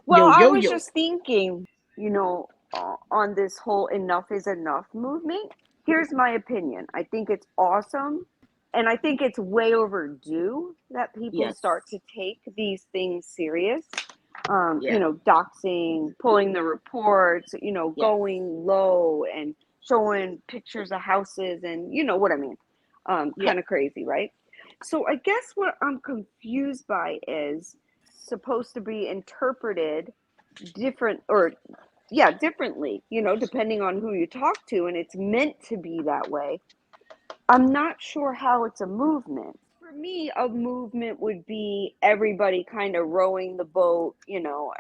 Well, Yo, I yo, was yo. just thinking, on this whole enough is enough movement. Here's my opinion. I think it's awesome. And I think it's way overdue that people Yes. start to take these things serious. Yeah. Doxing, pulling the reports, Yes. going low and showing pictures of houses, and you know what I mean. Yeah. Kind of crazy, right? So I guess what I'm confused by is supposed to be interpreted different, or yeah, differently, depending on who you talk to, and it's meant to be that way. I'm not sure how it's a movement. For me, a movement would be everybody kind of rowing the boat,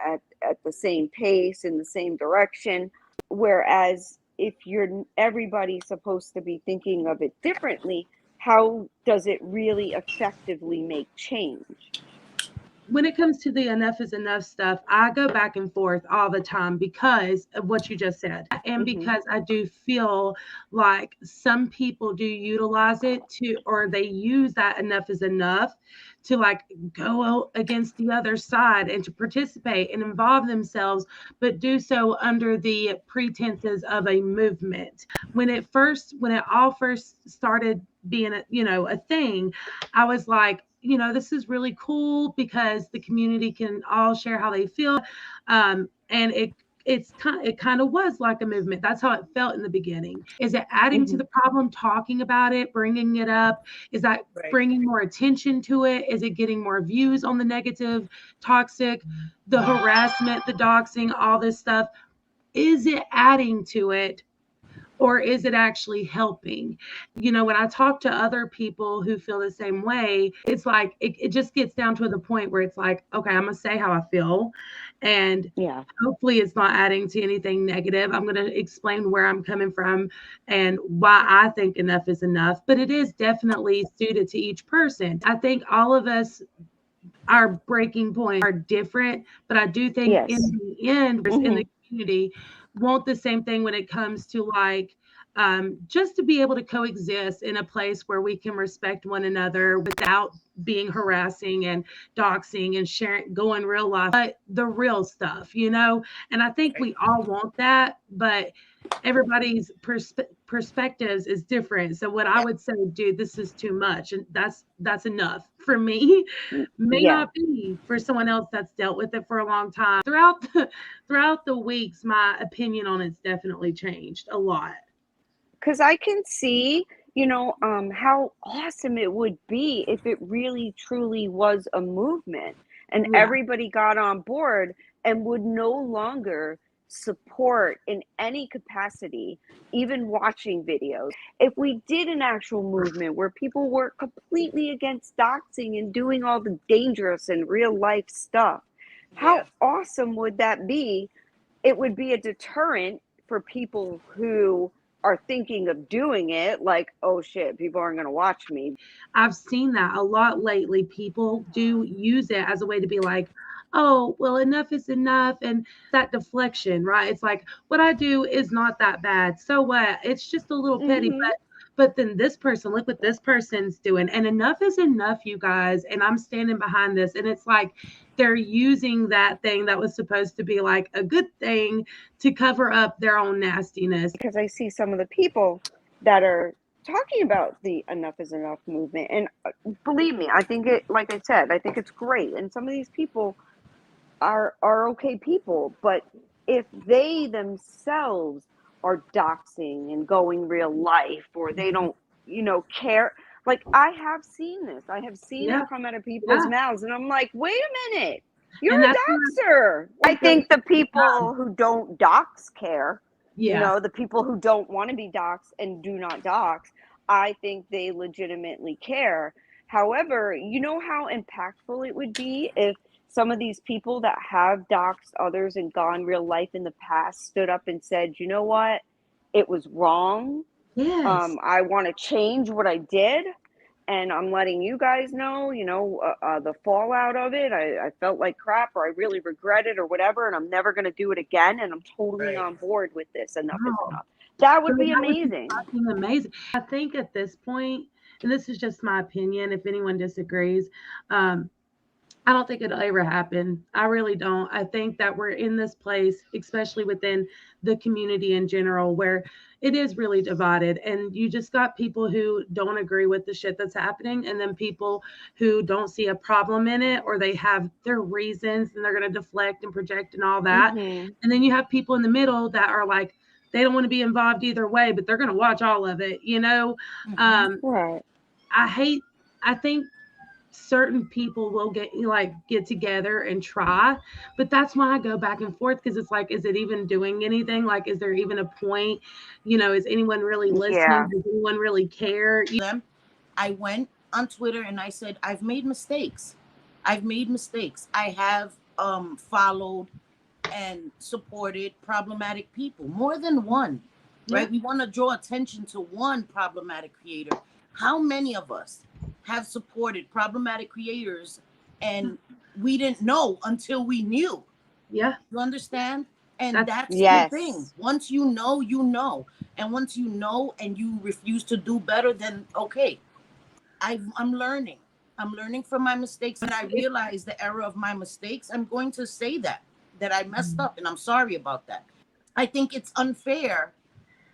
at the same pace in the same direction. Whereas if you're everybody's supposed to be thinking of it differently, how does it really effectively make change? When it comes to the enough is enough stuff, I go back and forth all the time because of what you just said. And Hmm. because I do feel like some people do utilize it to, or they use that enough is enough to like go against the other side and to participate and involve themselves, but do so under the pretenses of a movement. When it all first started being a thing, I was like, this is really cool because the community can all share how they feel, and it kind of was like a movement. That's how it felt in the beginning. Is it adding to Hmm. the problem, talking about it, bringing it up? Is that Right. bringing more attention to it? Is it getting more views on the negative, toxic, the harassment, the doxing, all this stuff? Is it adding to it, or is it actually helping? When I talk to other people who feel the same way, it's like it just gets down to the point where it's like, okay, I'm gonna say how I feel, and Yeah. hopefully it's not adding to anything negative. I'm going to explain where I'm coming from and why I think enough is enough, but it is definitely suited to each person. I think all of us, our breaking points are different, but I do think in Yes. the end, in Hmm. the community, want the same thing when it comes to like just to be able to coexist in a place where we can respect one another without being harassing and doxing and sharing, going real life, but the real stuff, And I think Right. we all want that, but everybody's perspectives is different. So what I would say, dude, this is too much, and that's enough for me. May Yeah. not be for someone else that's dealt with it for a long time. Throughout the weeks, my opinion on it's definitely changed a lot. Because I can see, how awesome it would be if it really truly was a movement and Yeah. everybody got on board and would no longer support in any capacity, even watching videos. If we did an actual movement where people were completely against doxing and doing all the dangerous and real life stuff, how Yes. awesome would that be? It would be a deterrent for people who are thinking of doing it, like, oh shit, people aren't going to watch me. I've seen that a lot lately. People do use it as a way to be like, oh, well, enough is enough. And that deflection, right? It's like, what I do is not that bad. So what? It's just a little petty. Hmm. But then this person, look what this person's doing. And enough is enough, you guys. And I'm standing behind this. And it's like they're using that thing that was supposed to be like a good thing to cover up their own nastiness. Because I see some of the people that are talking about the enough is enough movement, and believe me, I think it, like I said, I think it's great, and some of these people are okay people, but if they themselves are doxing and going real life, or they don't, care. Like, I have seen this. I have seen Yeah. it come out of people's Yeah. mouths, and I'm like, wait a minute, you're And that's a doxer. I what think the people who don't dox care. yeah. The people who don't want to be doxed and do not dox, I think they legitimately care. However, you know how impactful it would be if some of these people that have doxed others and gone real life in the past stood up and said, you know what, it was wrong. Yes. I want to change what I did, and I'm letting you guys know, the fallout of it. I felt like crap, or I really regret it, or whatever, and I'm never going to do it again. And I'm totally Right. on board with this. Enough is Wow. enough. That Girl, would be that would be amazing. fucking amazing. I think at this point, and this is just my opinion, if anyone disagrees, um, I don't think it'll ever happen. I really don't. I think that we're in this place, especially within the community in general, where it is really divided. And you just got people who don't agree with the shit that's happening, and then people who don't see a problem in it, or they have their reasons and they're going to deflect and project and all that. Mm-hmm. And then you have people in the middle that are like, they don't want to be involved either way, but they're going to watch all of it, you know? Mm-hmm. Um, Right. I hate, I think certain people will get together and try, but that's why I go back and forth, because it's like, is it even doing anything? Like, is there even a point? Is anyone really listening? Yeah. Does anyone really care? Them, I went on Twitter and I said, I've made mistakes. I've made mistakes. I have followed and supported problematic people, more than one, Yeah. right? We want to draw attention to one problematic creator. How many of us have supported problematic creators and we didn't know until we knew? Yeah. You understand? And That's that's the thing. Yes. Once you know, you know. And once you know and you refuse to do better, then okay. I'm learning. I'm learning from my mistakes. When I realize the error of my mistakes, I'm going to say that I messed up and I'm sorry about that. I think it's unfair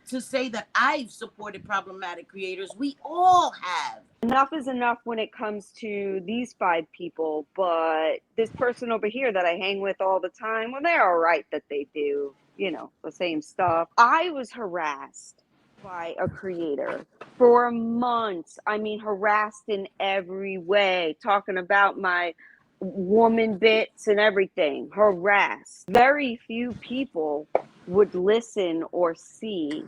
to say that I've supported problematic creators. We all have. Enough is enough when it comes to these 5 people, but this person over here that I hang with all the time, well, they're all right that they do, the same stuff. I was harassed by a creator for months. I mean, harassed in every way, talking about my woman bits and everything, harassed. Very few people would listen or see,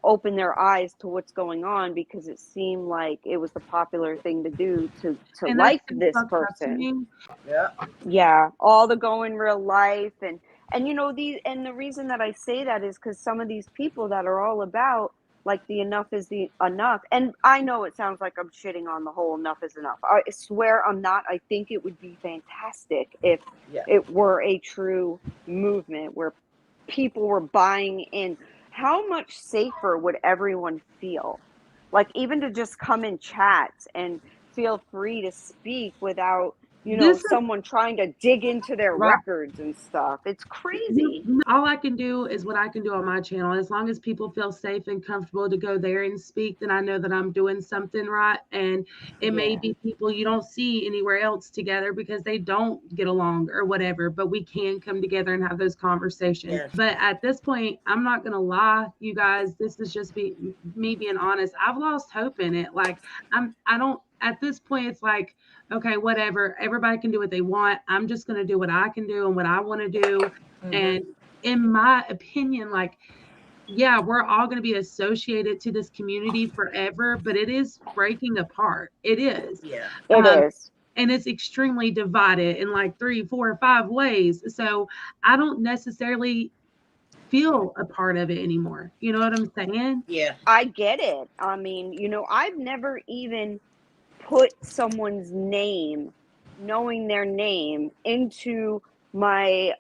open their eyes to what's going on, because it seemed like it was the popular thing to do to and that's like this fucked up to person. me. Yeah. Yeah, all the go in real life, and the reason that I say that is because some of these people that are all about, like, the enough is the enough, and I know it sounds like I'm shitting on the whole enough is enough. I swear I'm not. I think it would be fantastic if Yeah. it were a true movement where people were buying in. How much safer would everyone feel? Like, even to just come in chats and feel free to speak without, This is someone trying to dig into their right. records and stuff. It's crazy. All I can do is what I can do on my channel. As long as people feel safe and comfortable to go there and speak, then I know that I'm doing something right. And it may Yeah. be people you don't see anywhere else together because they don't get along or whatever, but we can come together and have those conversations. Yes. But at this point, I'm not going to lie, you guys, this is just me being honest. I've lost hope in it. Like, I don't, at this point, it's like, okay, whatever. Everybody can do what they want. I'm just going to do what I can do and what I want to do. Mm-hmm. And in my opinion, like, yeah, we're all going to be associated to this community forever, but it is breaking apart. It is. Yeah. It is. And it's extremely divided in like 3, 4, 5 ways. So I don't necessarily feel a part of it anymore. You know what I'm saying? Yeah. I get it. I mean, I've never even put someone's name, knowing their name, into my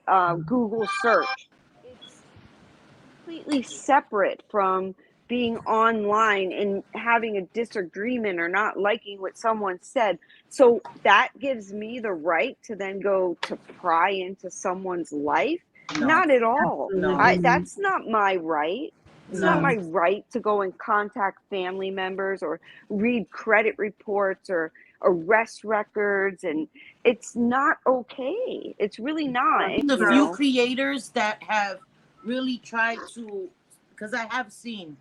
Google search. It's completely separate from being online and having a disagreement or not liking what someone said. So that gives me the right to then go to pry into someone's life? No. Not at all. No. That's not my right. It's not No. my right to go and contact family members or read credit reports or arrest records, and it's not okay. It's really not. The few creators that have really tried to, because I have seen.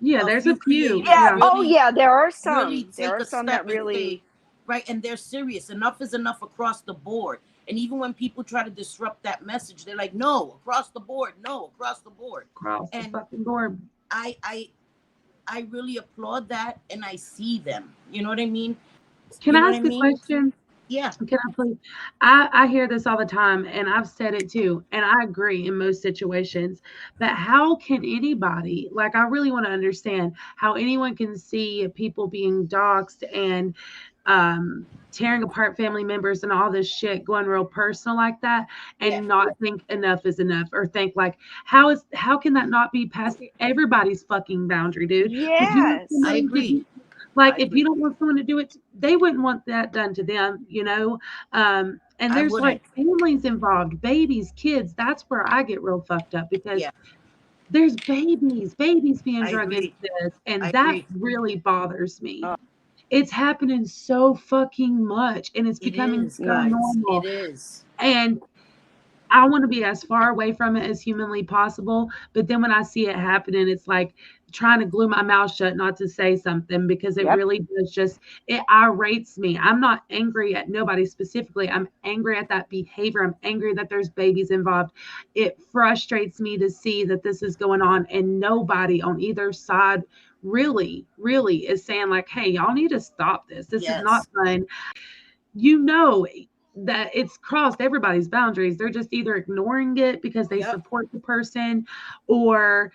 Yeah, there's a few. Yeah. Really, Oh yeah, there are some. Really There are some that really say, right, and they're serious. Enough is enough across the board. And even when people try to disrupt that message, they're like, no, across the board, no, across the board. Across the fucking board. I really applaud that, and I see them. You know what I mean? Can I ask a question? Yeah. Can I please? I hear this all the time, and I've said it too, and I agree in most situations. But how can anybody, like, I really want to understand how anyone can see people being doxxed and tearing apart family members and all this shit going real personal like that, and not think enough is enough, or think like, how can that not be past everybody's fucking boundary, dude? Yes, I agree. Like, I if you agree. don't want someone to do it, they wouldn't want that done to them, you know? And I there's wouldn't. like families involved, babies, kids. That's where I get real fucked up because Yeah, there's babies being I drug into agree. this. And I that agree. really bothers me. It's happening so fucking much and it's It becoming is, so guys. It normal. is. And I want to be as far away from it as humanly possible. But then when I see it happening, it's like trying to glue my mouth shut not to say something because it Yep. really does it irates me. I'm not angry at nobody specifically. I'm angry at that behavior. I'm angry that there's babies involved. It frustrates me to see that this is going on and nobody on either side really is saying like, hey, y'all need to stop this. This is not Yes. fun. You know that it's crossed everybody's boundaries. They're just either ignoring it because they Yep. support the person or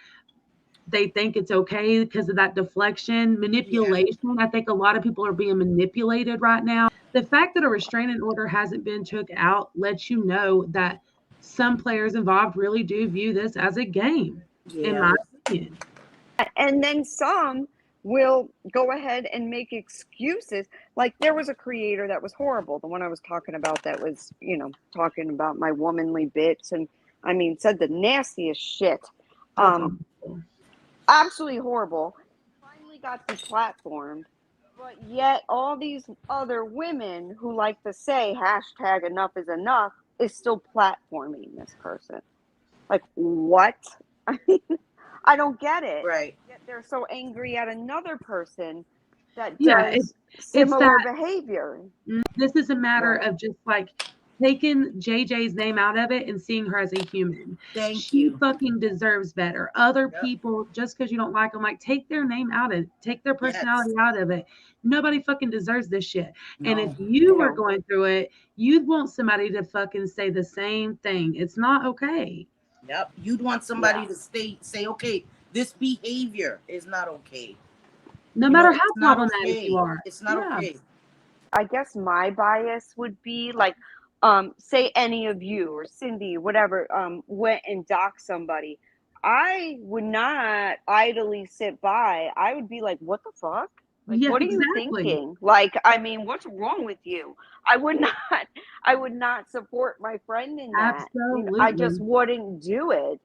they think it's okay because of that deflection, Yeah. manipulation. I think a lot of people are being manipulated right now. The fact that a restraining order hasn't been took out lets you know that some players involved really do view this as a game, in Yeah. my opinion. And then some will go ahead and make excuses. Like there was a creator that was horrible, the one I was talking about that was, talking about my womanly bits and I mean said the nastiest shit. That's Um awful. Absolutely horrible. Finally got deplatformed. But yet all these other women who like to say hashtag enough is enough is still platforming this person. Like what? I mean, I don't get it. Right. Yet they're so angry at another person that Yeah, does it's similar that behavior. this is a matter What? of just like taking JJ's name out of it and seeing her as a human. Thank She you. fucking deserves better. Other Yep. people, just because you don't like them, like take their name out of it, take their Yes. personality out of it. Nobody fucking deserves this shit. And if No. you were No. going through it, you'd want somebody to fucking say the same thing. It's not okay. Yep. You'd want somebody Yeah. to say, okay, this behavior is not okay. No matter It's how not problematic you okay. are. It's not Yeah. okay. I guess my bias would be like, say any of you or Cindy, whatever, went and doxed somebody. I would not idly sit by. I would be like, what the fuck? Like, Yeah, what are you exactly. thinking? Like, I mean, what's wrong with you? I would not, I would not support my friend in that. I just Absolutely. wouldn't do it.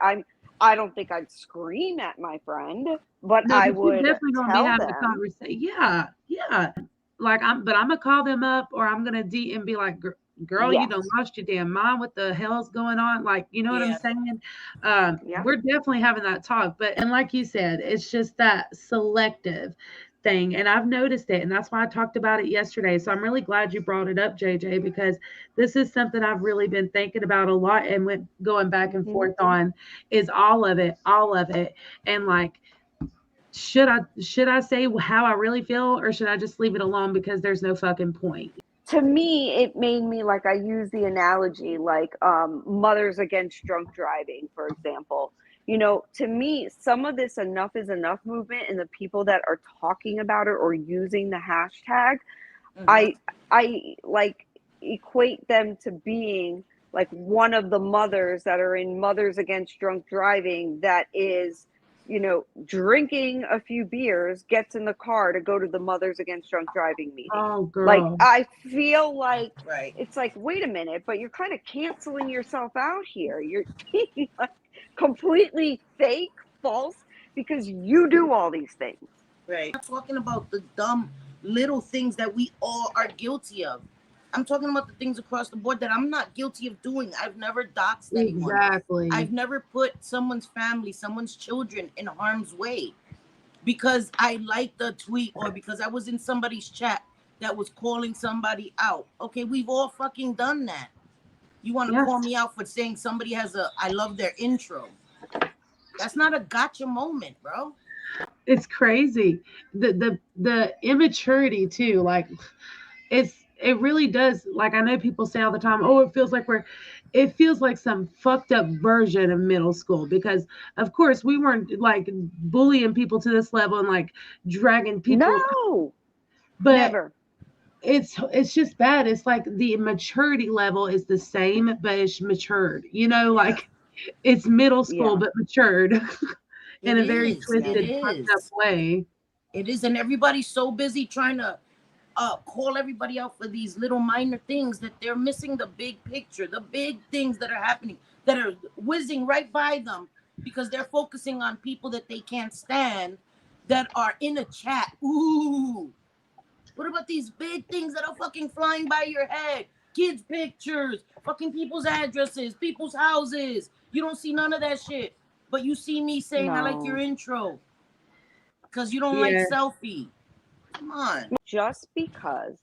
I don't think I'd scream at my friend, but No, I but you're would definitely gonna be tell having a them. conversation. Yeah, yeah. Like I'm gonna call them up or I'm gonna D and be like, girl, you done Yes. lost your damn mind. What the hell's going on? Like, you know what I'm Yeah. saying? Yeah. We're definitely having that talk. But and like you said, it's just that selective thing. And I've noticed it, and that's why I talked about it yesterday. So I'm really glad you brought it up, JJ, because this is something I've really been thinking about a lot and went going back and Hmm. forth on is all of it, all of it. And like should I say how I really feel or should I just leave it alone because there's no fucking point? To me, it made me like I use the analogy like mothers against drunk driving, for example. To me, some of this enough is enough movement and the people that are talking about it or using the hashtag, Mm-hmm. I like equate them to being like one of the mothers that are in Mothers Against Drunk Driving that is, drinking a few beers, gets in the car to go to the Mothers Against Drunk Driving meeting. Oh Like girl. I feel like Right. it's like, wait a minute, but you're kind of canceling yourself out here. You're being like completely fake, false, because you do all these things. Right. I'm not talking about the dumb little things that we all are guilty of. I'm talking about the things across the board that I'm not guilty of doing. I've never doxed anyone. Exactly. I've never put someone's family, someone's children in harm's way because I liked a tweet or because I was in somebody's chat that was calling somebody out. Okay, we've all fucking done that. You want to Yeah. call me out for saying somebody has I love their intro. That's not a gotcha moment, bro. It's crazy. The immaturity too. Like it really does. Like I know people say all the time, oh, it feels like some fucked up version of middle school because of course we weren't like bullying people to this level and like dragging people, No, but never. it's just bad. It's like the maturity level is the same, but it's matured. Yeah, Like it's middle school Yeah. but matured it in a very is. It twisted, fucked up is. way. It is, and everybody's so busy trying to call everybody out for these little minor things that they're missing the big picture, the big things that are happening, that are whizzing right by them because they're focusing on people that they can't stand that are in a chat. Ooh, what about these big things that are fucking flying by your head? Kids' pictures, fucking people's addresses, people's houses. You don't see none of that shit. But you see me saying, I like your No. intro because you don't like Yeah. selfie. Come on. Just because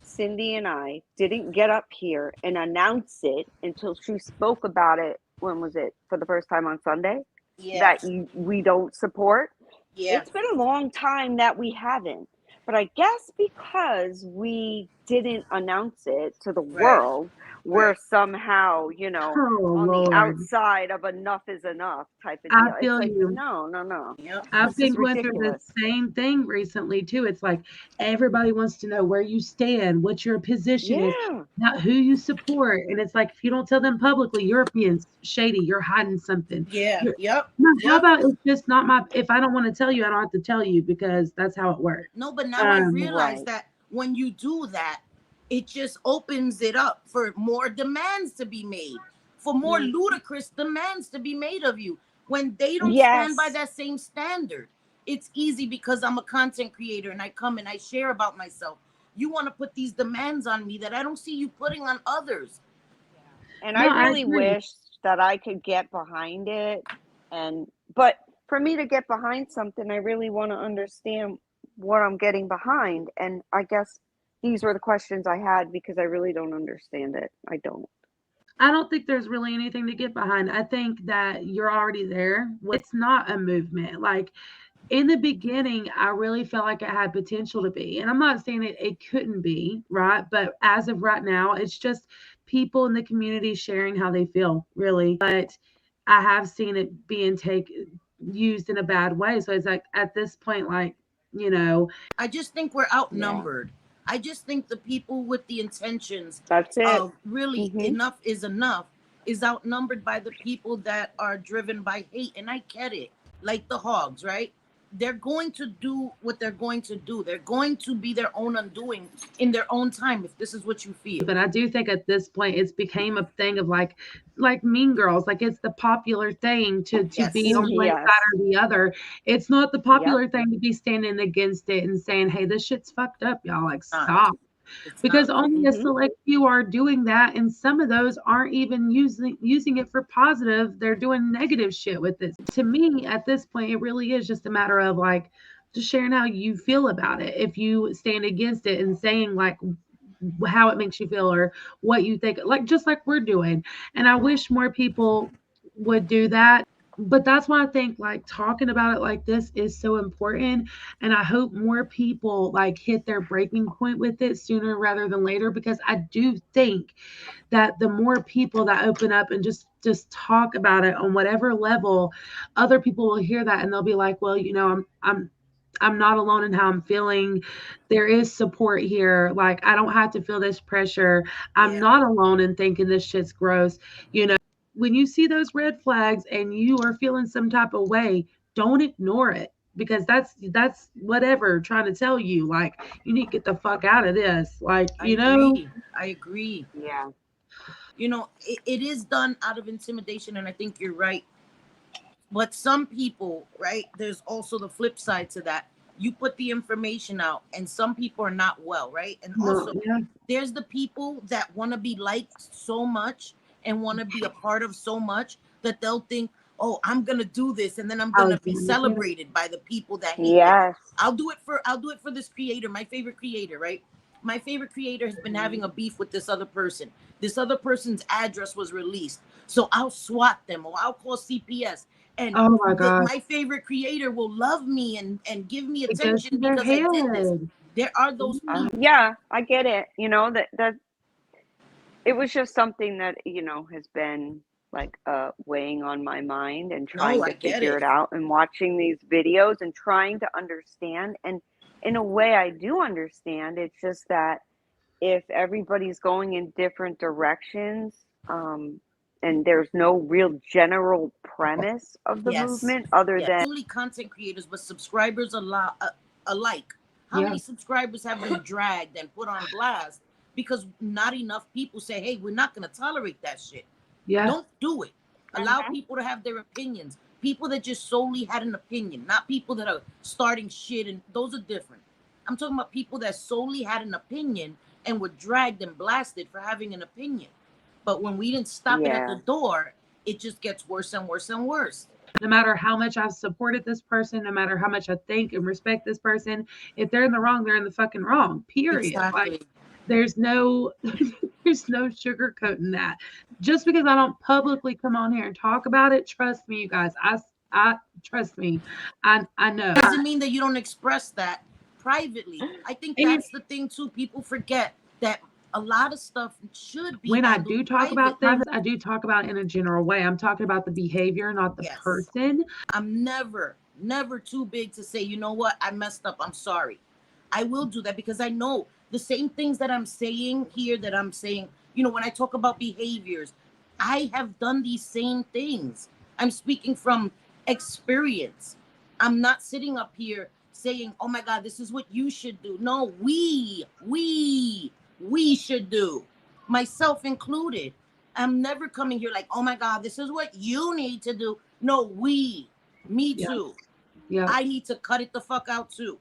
Cindy and I didn't get up here and announce it until she spoke about it, when was it? For the first time on Sunday? Yes. That we don't support. Yes. It's been a long time that we haven't. But I guess because we didn't announce it to the world, we're somehow, Oh on the Lord. outside of enough is enough type of I deal. It's feel like, you. no. Yep. I've This is been going through the ridiculous. same thing recently too. It's like everybody wants to know where you stand, what your position is, Yeah. not who you support. And it's like if you don't tell them publicly, you're being shady, you're hiding something. Yeah. You're, Yep. no, how Yep. about it's just not my if I don't want to tell you, I don't have to tell you because that's how it works. No, but now I realize Right. that when you do that, it just opens it up for more demands to be made, for more ludicrous demands to be made of you. When they don't stand by Yes. that same standard, it's easy because I'm a content creator and I come and I share about myself. You want to put these demands on me that I don't see you putting on others. And No, I I really agree. wish that I could get behind it. But for me to get behind something, I really want to understand what I'm getting behind. And I guess these were the questions I had because I really don't understand it. I don't. I don't think there's really anything to get behind. I think that you're already there. It's not a movement. Like in the beginning, I really felt like it had potential to be. And I'm not saying it couldn't be, right? But as of right now, it's just people in the community sharing how they feel, really. But I have seen it being used in a bad way. So it's like at this point, like, you know, I just think we're Yeah. outnumbered. I just think the people with the intentions That's it. of really Mm-hmm. enough is outnumbered by the people that are driven by hate. And I get it. Like the hogs, right? They're going to do what they're going to do. They're going to be their own undoing in their own time if this is what you feel. but I do think at this point it's became a thing of like Mean Girls, like it's the popular thing to Yes. be on one Yes. side or the other. It's not the Yep. popular thing to be standing against it and saying, "Hey, this shit's fucked up, y'all." Like, Not. stop. It's Because not. only a Mm-hmm. select few are doing that, and some of those aren't even using it for positive. They're doing negative shit with it. To me, at this point, it really is just a matter of like just sharing how you feel about it. If you stand against it and saying like how it makes you feel or what you think, like just like we're doing. And I wish more people would do that. But that's why I think like talking about it like this is so important. And I hope more people like hit their breaking point with it sooner rather than later, because I do think that the more people that open up and just talk about it on whatever level, other people will hear that and they'll be like, well, I'm not alone in how I'm feeling. There is support here. Like I don't have to feel this pressure. I'm not alone in thinking this shit's gross. When you see those red flags and you are feeling some type of way, don't ignore it because that's whatever trying to tell you like you need to get the fuck out of this. Like, I agree. I agree. Yeah. It is done out of intimidation, and I think you're right. But some people, right, there's also the flip side to that. You put the information out, and some people are not well, right? And no, also, yeah, there's the people that want to be liked so much and want to be a part of so much that they'll think, oh, I'm gonna do this, and then I'm I gonna was be gonna say that. celebrated by the people that hate me. Yes. I'll do it for this creator, my favorite creator, right? My favorite creator has been having a beef with this other person. This other person's address was released. So I'll SWAT them or I'll call CPS. And Oh my god, my favorite creator will love me and give me it goes to attention their because I did this. head. There are those people. Yeah, I get it. That it was just something that, has been like weighing on my mind and No, trying I to get figure it. it out and watching these videos and trying to understand. And in a way, I do understand. It's just that if everybody's going in different directions, and there's no real general premise of the Yes. movement other Yes. than Only content creators, but subscribers alike. How many subscribers have been dragged and put on blast because not enough people say, hey, we're not going to tolerate that shit. Don't do it. Allow people to have their opinions. People that just solely had an opinion, not people that are starting shit, and those are different. I'm talking about people that solely had an opinion and were dragged and blasted for having an opinion. But when we didn't stop it at the door, it just gets worse and worse and worse. No matter how much I've supported this person, no matter how much I think and respect this person, if they're in the wrong, they're in the fucking wrong. Period. Exactly. Like, there's no sugarcoating that. Just because I don't publicly come on here and talk about it, trust me, you guys. I trust me. I know. Doesn't mean that you don't express that privately. I think that's the thing too. People forget that a lot of stuff should be. When I do talk about things, I do talk about it in a general way. I'm talking about the behavior, not the person. I'm never too big to say, you know what, I messed up, I'm sorry. I will do that because I know the same things that I'm saying here, that I'm saying, you know, when I talk about behaviors, I have done these same things. I'm speaking from experience. I'm not sitting up here saying, oh my God, this is what you should do. No, we should do, myself included. I'm never coming here like, oh my God, this is what you need to do. No, me too. I need to cut it the fuck out too.